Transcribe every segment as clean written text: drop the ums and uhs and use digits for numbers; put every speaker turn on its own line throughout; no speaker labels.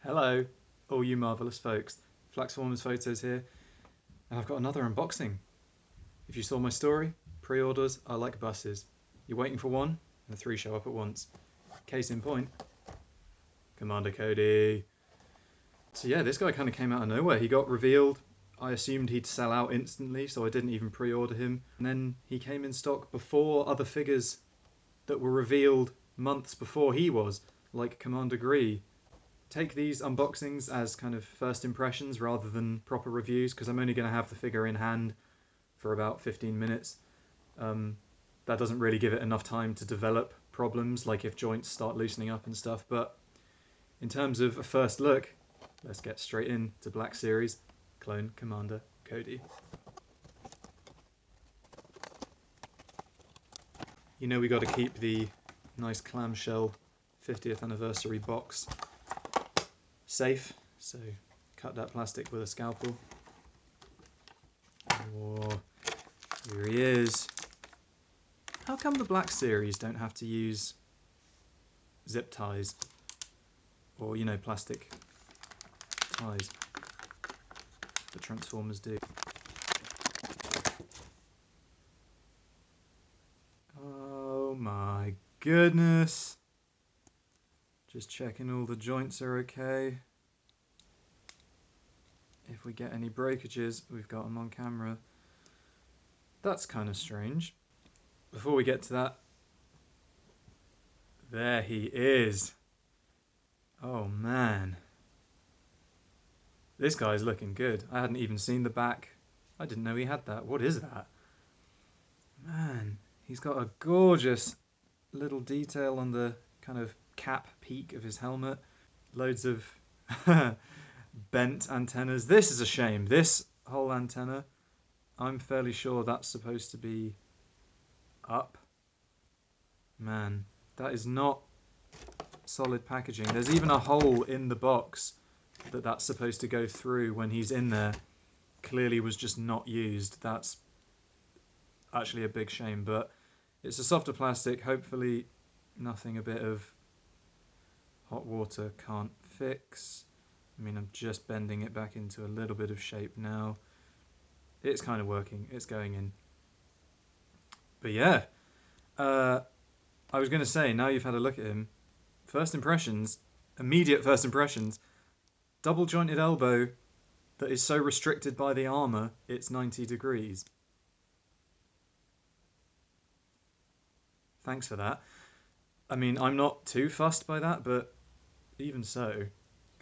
Hello, all you marvellous folks. Flaxformers Photos here, and I've got another unboxing. If you saw my story, pre-orders are like buses. You're waiting for one, and the three show up at once. Case in point, Commander Cody. So yeah, this guy kind of came out of nowhere. He got revealed. I assumed he'd sell out instantly, so I didn't even pre-order him. And then he came in stock before other figures that were revealed months before he was, like Commander Gree. Take these unboxings as kind of first impressions rather than proper reviews, because I'm only going to have the figure in hand for about 15 minutes. That doesn't really give it enough time to develop problems, like if joints start loosening up and stuff. But in terms of a first look, let's get straight into Black Series Clone Commander Cody. You know we got to keep the nice clamshell 50th anniversary box safe, so cut that plastic with a scalpel. Oh, here he is. How come the Black Series don't have to use zip ties or, you know, plastic ties? The Transformers do. Oh my goodness. Just checking all the joints are okay. If we get any breakages, we've got them on camera. That's kind of strange. Before we get to that, there he is. Oh man. This guy's looking good. I hadn't even seen the back. I didn't know he had that. What is that? Man, he's got a gorgeous little detail on the kind of cap peak of his helmet. Loads of bent antennas. This is a shame. This whole antenna, I'm fairly sure that's supposed to be up. Man, that is not solid packaging. There's even a hole in the box that's supposed to go through when he's in there. Clearly was just not used. That's actually a big shame, but it's a softer plastic. Hopefully nothing a bit of hot water can't fix. I mean, I'm just bending it back into a little bit of shape now. It's kind of working. It's going in. But yeah, I was going to say, now you've had a look at him, first impressions, immediate first impressions, double jointed elbow that is so restricted by the armour, it's 90 degrees. Thanks for that. I mean, I'm not too fussed by that, but even so,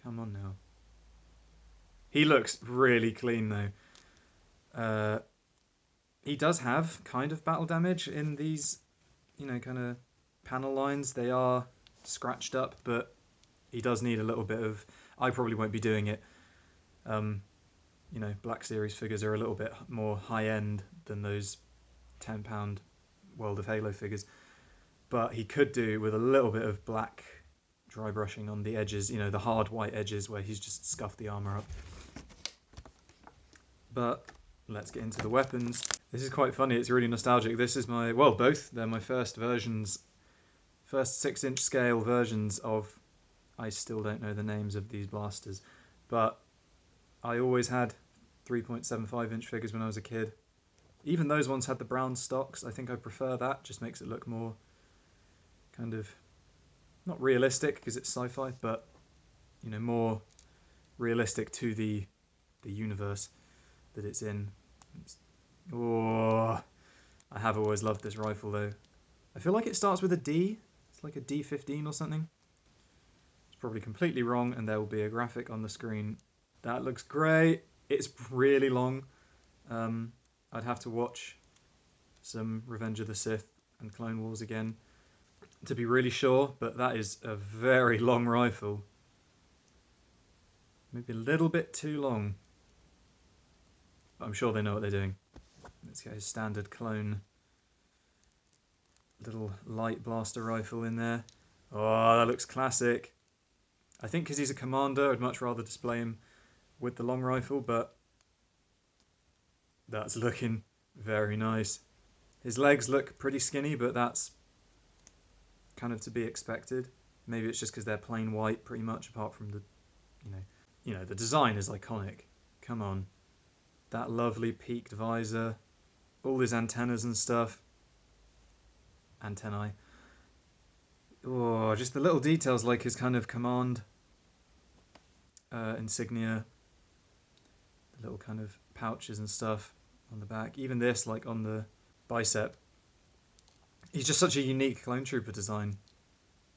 come on now. He looks really clean though. He does have kind of battle damage in these, you know, kind of panel lines. They are scratched up, but he does need a little bit of... I probably won't be doing it. You know, Black Series figures are a little bit more high-end than those £10 World of Halo figures. But he could do with a little bit of black dry brushing on the edges, you know, the hard white edges where he's just scuffed the armour up. But let's get into the weapons. This is quite funny, it's really nostalgic. This is my, well, both, they're my first versions, first 6-inch scale versions of, I still don't know the names of these blasters, but I always had 3.75-inch figures when I was a kid. Even those ones had the brown stocks. I think I prefer that, just makes it look more kind of, not realistic because it's sci-fi, but, you know, more realistic to the universe that it's in. Oh, I have always loved this rifle though. I feel like it starts with a D. It's like a D15 or something. It's probably completely wrong, and there will be a graphic on the screen. That looks great. It's really long. I'd have to watch some Revenge of the Sith and Clone Wars again to be really sure, but that is a very long rifle. Maybe a little bit too long. But I'm sure they know what they're doing. Let's get his standard clone little light blaster rifle in there. Oh, that looks classic. I think because he's a commander, I'd much rather display him with the long rifle, but that's looking very nice. His legs look pretty skinny, but that's kind of to be expected. Maybe it's just because they're plain white pretty much, apart from the The design is iconic. Come on. That lovely peaked visor, all his antennas and stuff. Antennae. Oh, just the little details like his kind of command insignia, the little kind of pouches and stuff on the back. Even this, like on the bicep. He's just such a unique clone trooper design.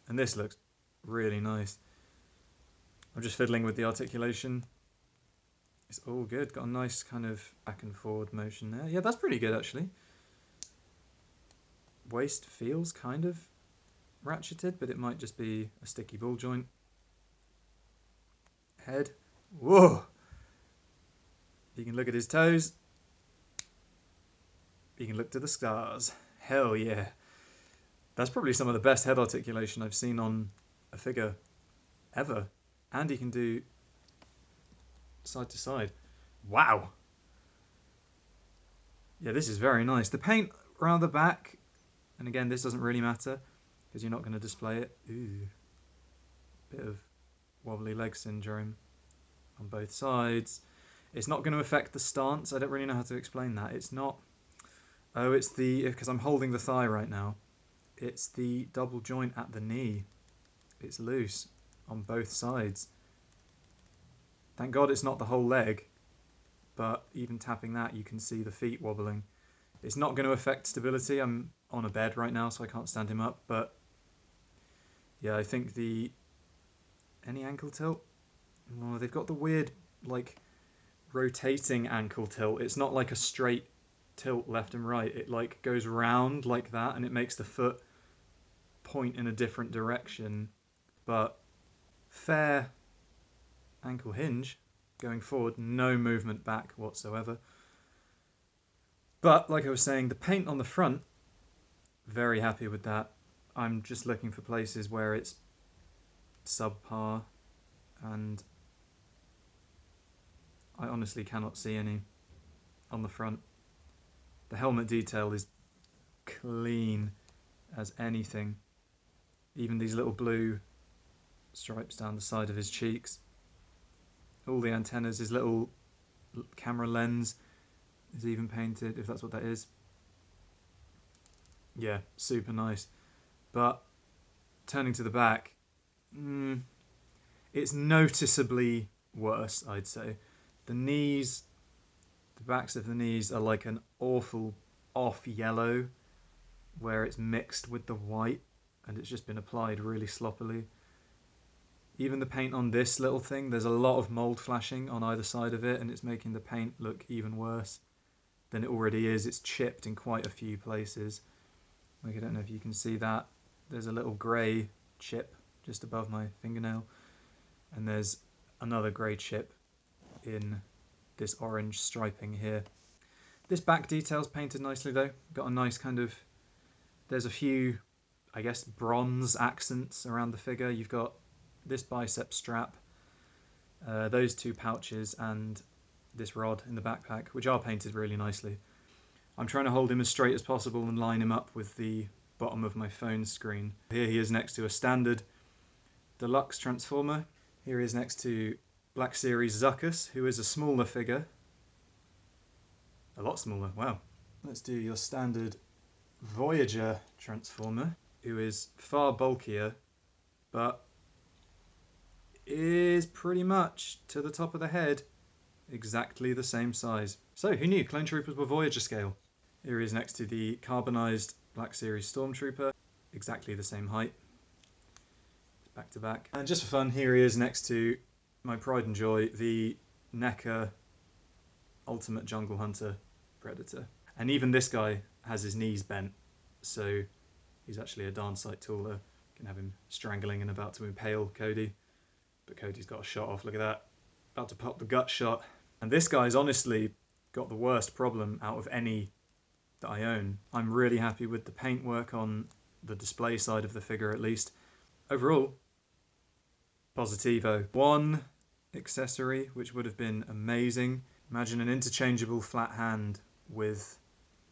And this looks really nice. I'm just fiddling with the articulation. It's all good. Got a nice kind of back and forward motion there. Yeah, that's pretty good actually. Waist feels kind of ratcheted, but it might just be a sticky ball joint. Head. Whoa! You can look at his toes. You can look to the stars. Hell yeah. That's probably some of the best head articulation I've seen on a figure ever. And he can do side to side. Wow. Yeah, this is very nice. The paint around the back, and again, this doesn't really matter because you're not going to display it. Ooh. Bit of wobbly leg syndrome on both sides. It's not going to affect the stance. I don't really know how to explain that. It's not... Oh, it's the... Because I'm holding the thigh right now. It's the double joint at the knee. It's loose on both sides. Thank God it's not the whole leg, but even tapping that you can see the feet wobbling. It's not going to affect stability. I'm on a bed right now so I can't stand him up, but yeah, I think the... Any ankle tilt? Oh, they've got the weird, like, rotating ankle tilt. It's not like a straight tilt left and right. It like goes round like that and it makes the foot point in a different direction, but fair ankle hinge going forward, no movement back whatsoever. But like I was saying, the paint on the front, very happy with that. I'm just looking for places where it's subpar, and I honestly cannot see any on the front. The helmet detail is clean as anything. Even these little blue stripes down the side of his cheeks. All the antennas, his little camera lens is even painted, if that's what that is. Yeah, super nice. But turning to the back, it's noticeably worse, I'd say. The knees, the backs of the knees are like an awful off yellow where it's mixed with the white and it's just been applied really sloppily. Even the paint on this little thing, there's a lot of mold flashing on either side of it and it's making the paint look even worse than it already is. It's chipped in quite a few places. Like, I don't know if you can see that. There's a little grey chip just above my fingernail, and there's another grey chip in this orange striping here. This back detail's painted nicely though. Got a nice kind of... There's a few, I guess, bronze accents around the figure. You've got this bicep strap, those two pouches, and this rod in the backpack, which are painted really nicely. I'm trying to hold him as straight as possible and line him up with the bottom of my phone screen. Here he is next to a standard deluxe transformer. Here he is next to Black Series Zuckuss, who is a smaller figure. A lot smaller, wow. Let's do your standard Voyager transformer, who is far bulkier, but is pretty much to the top of the head exactly the same size. So who knew clone troopers were Voyager scale? Here he is next to the carbonized Black Series Stormtrooper, exactly the same height, back to back. And just for fun, here he is next to my pride and joy, the NECA Ultimate Jungle Hunter Predator. And even this guy has his knees bent, so he's actually a darn sight taller. You can have him strangling and about to impale Cody, but Cody's got a shot off, look at that. About to pop the gut shot. And this guy's honestly got the worst problem out of any that I own. I'm really happy with the paintwork on the display side of the figure at least. Overall, positivo. One accessory which would have been amazing. Imagine an interchangeable flat hand with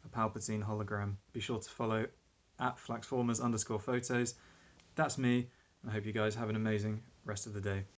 a Palpatine hologram. Be sure to follow at @flaxformers_photos. That's me, and I hope you guys have an amazing rest of the day.